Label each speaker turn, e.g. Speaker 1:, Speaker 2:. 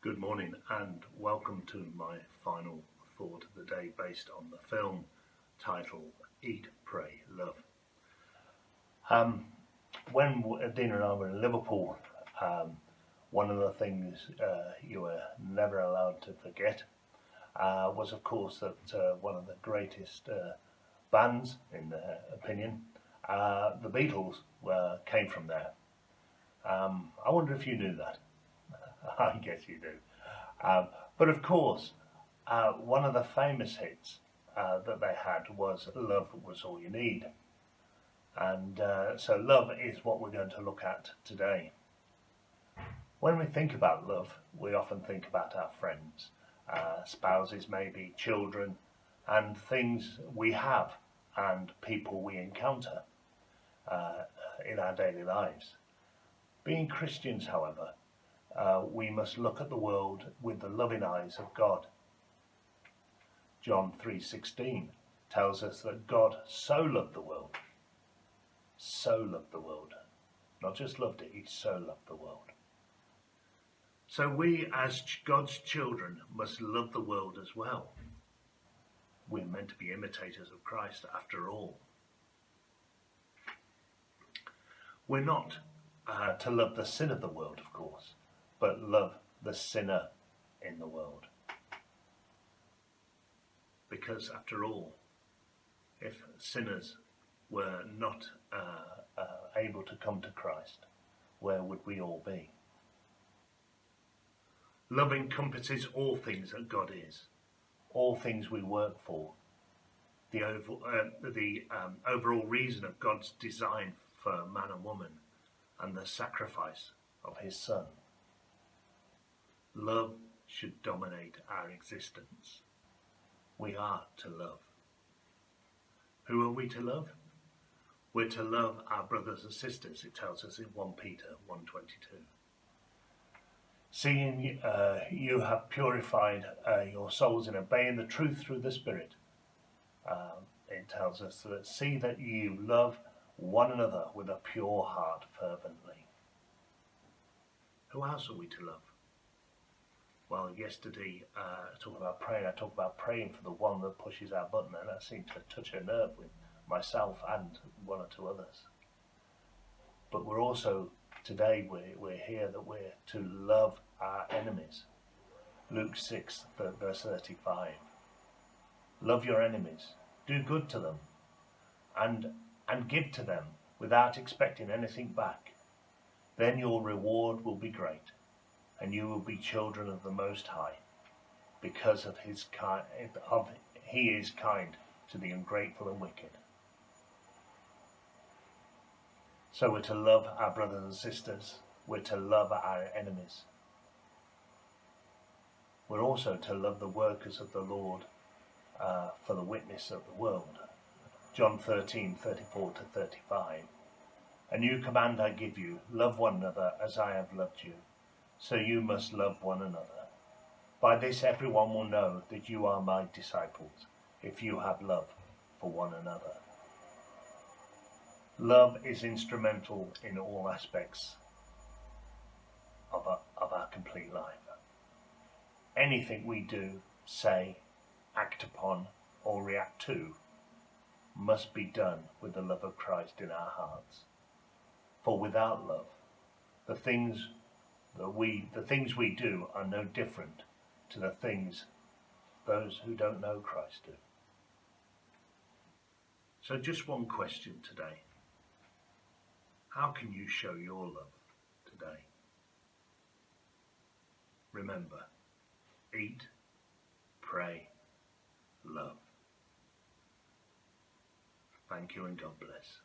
Speaker 1: Good morning and welcome to my final thought of the day based on the film titled Eat, Pray, Love. When Dina and I were in Liverpool, one of the things you were never allowed to forget was of course that one of the greatest bands, in their opinion, the Beatles, came from there. I wonder if you knew that. I guess you do. But of course, one of the famous hits that they had was Love Was All You Need. And so love is what we're going to look at today. When we think about love, we often think about our friends, spouses maybe, children, and things we have and people we encounter in our daily lives. Being Christians, however, we must look at the world with the loving eyes of God. John 3:16 tells us that God so loved the world, not just loved it, he so loved the world. So we as God's children must love the world as well. We're meant to be imitators of Christ after all. We're not to love the sin of the world, of course, but love the sinner in the world. Because after all, if sinners were not able to come to Christ, where would we all be? Love encompasses all things that God is, all things we work for, the overall reason of God's design for man and woman, and the sacrifice of his Son. Love should dominate our existence. We are to love. Who are we to love? We're to love our brothers and sisters, it tells us in 1 Peter 1:22. Seeing you have purified your souls in obeying the truth through the Spirit, it tells us that see that you love one another with a pure heart fervently. Who else are we to love? Well, yesterday, I talked about praying for the one that pushes our button, and that seemed to touch a nerve with myself and one or two others. But we're also, today, we're here that we're to love our enemies. Luke 6, verse 35. Love your enemies, do good to them, and give to them without expecting anything back. Then your reward will be great, and you will be children of the Most High, because of He is kind to the ungrateful and wicked. So we're to love our brothers and sisters. We're to love our enemies. We're also to love the workers of the Lord for the witness of the world. John 13:34-35. A new command I give you, love one another as I have loved you. So you must love one another. By this everyone will know that you are my disciples, if you have love for one another. Love is instrumental in all aspects of our complete life. Anything we do, say, act upon, or react to must be done with the love of Christ in our hearts. For without love, the things we do are no different to the things those who don't know Christ do. So just one question today. How can you show your love today? Remember, eat, pray, love. Thank you and God bless.